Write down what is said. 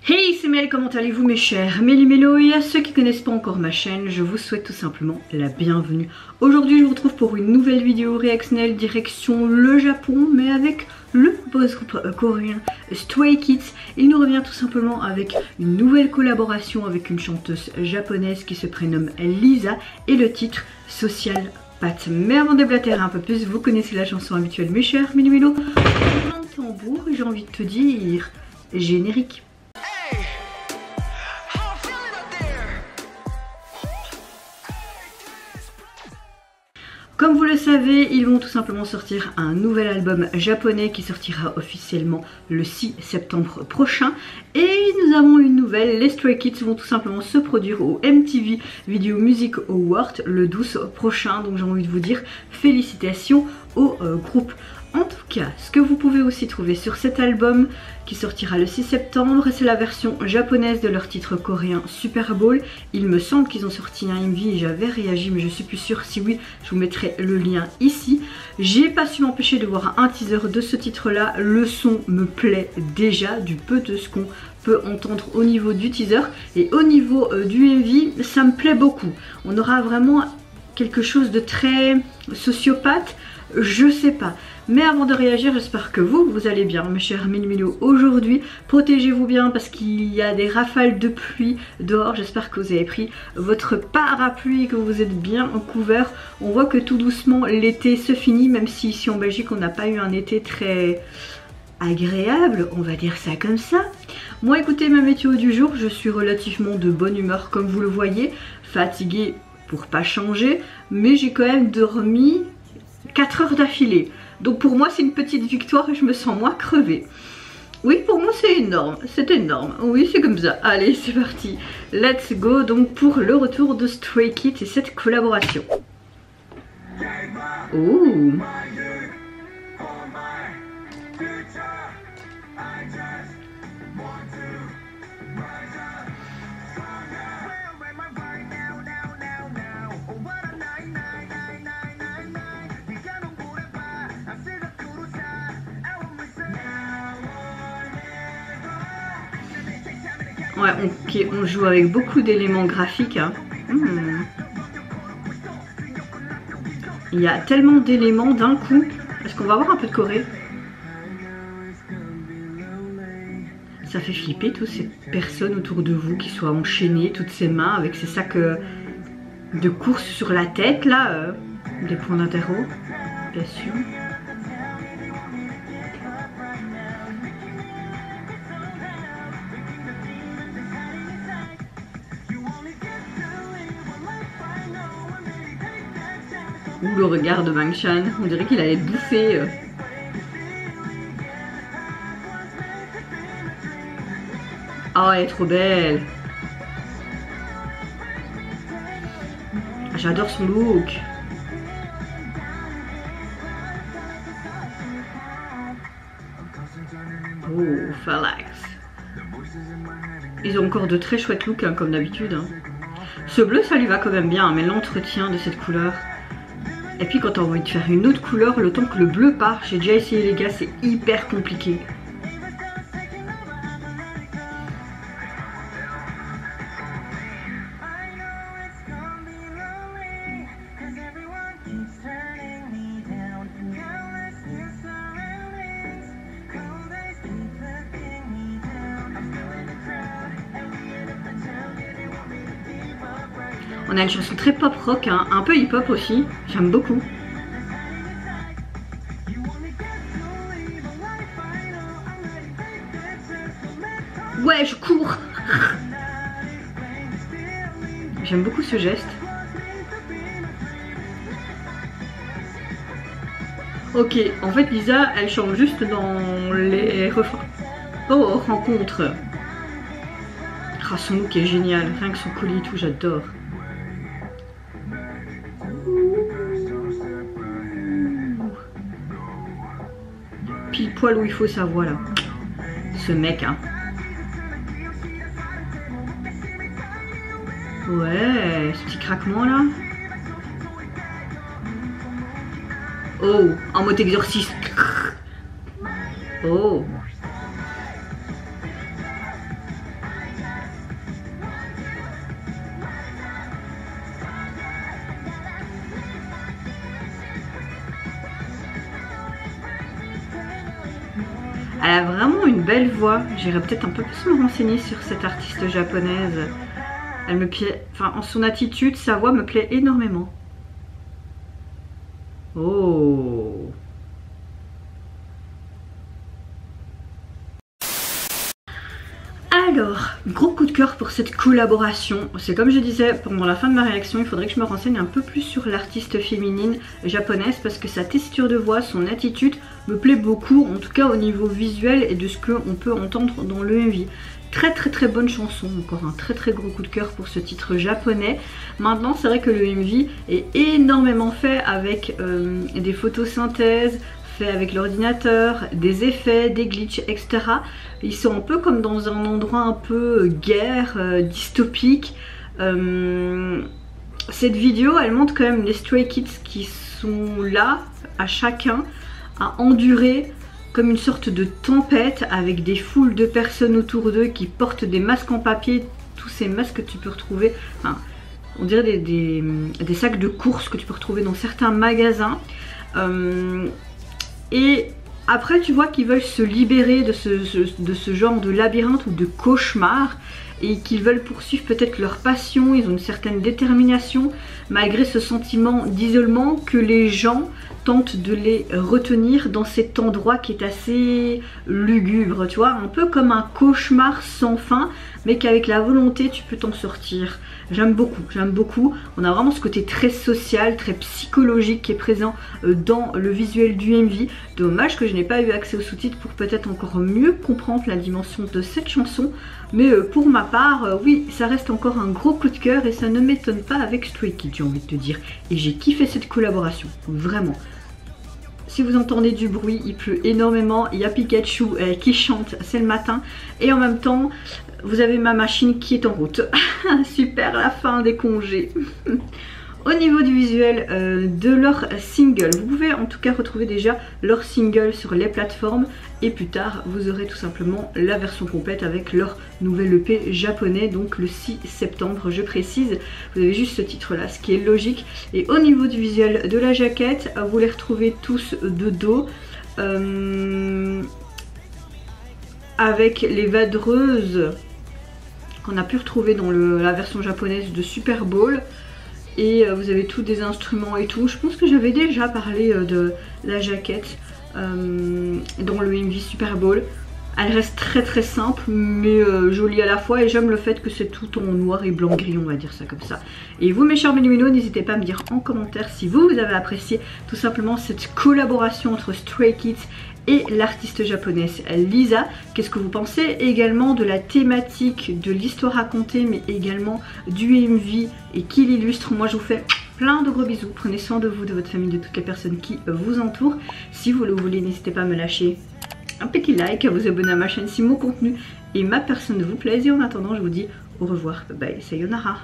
Hey, c'est Mel, comment allez-vous mes chers Méli-Mélo, et à ceux qui connaissent pas encore ma chaîne, je vous souhaite tout simplement la bienvenue. Aujourd'hui je vous retrouve pour une nouvelle vidéo réactionnelle direction le Japon, mais avec le boss groupe coréen Stray Kids. Il nous revient tout simplement avec une nouvelle collaboration avec une chanteuse japonaise qui se prénomme Lisa et le titre Social Pat. Mais avant de déblatérer un peu plus, vous connaissez la chanson habituelle mes chers Méli-Mélo. Un tambour et j'ai envie de te dire générique. Comme vous le savez, ils vont tout simplement sortir un nouvel album japonais qui sortira officiellement le 6 septembre prochain. Et nous avons une nouvelle, les Stray Kids vont tout simplement se produire au MTV Video Music Award le 12 prochain. Donc j'ai envie de vous dire félicitations au groupe. En tout cas, ce que vous pouvez aussi trouver sur cet album qui sortira le 6 septembre, c'est la version japonaise de leur titre coréen Super Bowl. Il me semble qu'ils ont sorti un MV et j'avais réagi, mais je suis plus sûre. Si oui, je vous mettrai le lien ici. J'ai pas su m'empêcher de voir un teaser de ce titre-là. Le son me plaît déjà, du peu de ce qu'on peut entendre au niveau du teaser. Et au niveau du MV, ça me plaît beaucoup. On aura vraiment quelque chose de très sociopathe, je sais pas. Mais avant de réagir, j'espère que vous allez bien mes chers Méli-Mélo. Aujourd'hui, protégez-vous bien parce qu'il y a des rafales de pluie dehors. J'espère que vous avez pris votre parapluie et que vous êtes bien couvert. On voit que tout doucement l'été se finit, même si ici en Belgique on n'a pas eu un été très agréable, on va dire ça comme ça. Moi écoutez, ma météo du jour, je suis relativement de bonne humeur comme vous le voyez. Fatiguée pour pas changer, mais j'ai quand même dormi 4 heures d'affilée. Donc pour moi c'est une petite victoire et je me sens moins crevée. Oui, pour moi c'est énorme, c'est énorme. Oui, c'est comme ça. Allez, c'est parti. Let's go donc pour le retour de Stray Kids et cette collaboration. Oh. Ouais, ok, on joue avec beaucoup d'éléments graphiques. Hein. Il y a tellement d'éléments d'un coup. Est-ce qu'on va avoir un peu de Corée? Ça fait flipper toutes ces personnes autour de vous qui soient enchaînées, toutes ces mains avec ces sacs de course sur la tête là. Des points d'interro, bien sûr. Ouh, le regard de Bang Chan, on dirait qu'il allait bouffer. Oh, elle est trop belle. J'adore son look. Oh, Phalanx. Ils ont encore de très chouettes looks, hein, comme d'habitude. Hein. Ce bleu, ça lui va quand même bien, mais l'entretien de cette couleur... Et puis quand on a envie de faire une autre couleur, le temps que le bleu part, j'ai déjà essayé les gars, c'est hyper compliqué. On a une chanson très pop rock, hein, un peu hip hop aussi, j'aime beaucoup. Ouais, je cours. J'aime beaucoup ce geste. Ok, en fait Lisa, elle chante juste dans les refrains. Oh, rencontre. Ah, son look est génial, rien que son collier et tout, j'adore. Pile poil où il faut sa voix là. Ce mec, hein. Ouais, ce petit craquement là. Oh, en mode exorciste. Oh. Elle a vraiment une belle voix. J'irais peut-être un peu plus me renseigner sur cette artiste japonaise. Elle me plaît, enfin en son attitude, sa voix me plaît énormément. Oh. Alors, gros coup de cœur pour cette collaboration. C'est comme je disais pendant la fin de ma réaction, il faudrait que je me renseigne un peu plus sur l'artiste féminine japonaise parce que sa texture de voix, son attitude me plaît beaucoup, en tout cas au niveau visuel et de ce qu'on peut entendre dans le MV. Très bonne chanson, encore un très gros coup de cœur pour ce titre japonais. Maintenant c'est vrai que le MV est énormément fait avec des photosynthèses, fait avec l'ordinateur, des effets, des glitches, etc. Ils sont un peu comme dans un endroit un peu guerre, dystopique. Cette vidéo elle montre quand même les Stray Kids qui sont là à chacun à endurer comme une sorte de tempête avec des foules de personnes autour d'eux qui portent des masques en papier. Tous ces masques que tu peux retrouver, enfin, on dirait des sacs de courses que tu peux retrouver dans certains magasins. Et après tu vois qu'ils veulent se libérer de ce genre de labyrinthe ou de cauchemar et qu'ils veulent poursuivre peut-être leur passion. Ils ont une certaine détermination malgré ce sentiment d'isolement que les gens tentent de les retenir dans cet endroit qui est assez lugubre, tu vois, un peu comme un cauchemar sans fin mais qu'avec la volonté tu peux t'en sortir. J'aime beaucoup, on a vraiment ce côté très social, très psychologique qui est présent dans le visuel du MV. Dommage que je n'ai pas eu accès aux sous-titres pour peut-être encore mieux comprendre la dimension de cette chanson, mais pour ma part, oui, ça reste encore un gros coup de cœur et ça ne m'étonne pas avec Stray Kids, j'ai envie de te dire. Et j'ai kiffé cette collaboration, vraiment. Si vous entendez du bruit, il pleut énormément, il y a Pikachu qui chante, c'est le matin, et en même temps, vous avez ma machine qui est en route. Super, la fin des congés. Au niveau du visuel de leur single, vous pouvez en tout cas retrouver déjà leur single sur les plateformes et plus tard vous aurez tout simplement la version complète avec leur nouvel EP japonais, donc le 6 septembre je précise. Vous avez juste ce titre là, ce qui est logique. Et au niveau du visuel de la jaquette, vous les retrouvez tous de dos avec les vadreuses qu'on a pu retrouver dans la version japonaise de Super Bowl. Et vous avez tous des instruments et tout. Je pense que j'avais déjà parlé de la jaquette dans le MV Super Bowl. Elle reste très simple mais jolie à la fois et j'aime le fait que c'est tout en noir et blanc gris, on va dire ça comme ça. Et vous mes chers Méluminos, n'hésitez pas à me dire en commentaire si vous avez apprécié tout simplement cette collaboration entre Stray Kids et l'artiste japonaise Lisa. Qu'est-ce que vous pensez également de la thématique de l'histoire racontée mais également du MV et qui l'illustre? Moi je vous fais plein de gros bisous, prenez soin de vous, de votre famille, de toutes les personnes qui vous entourent. Si vous le voulez, n'hésitez pas à me lâcher un petit like, à vous abonner à ma chaîne si mon contenu et ma personne vous plaisent. Et en attendant, je vous dis au revoir, bye bye, sayonara.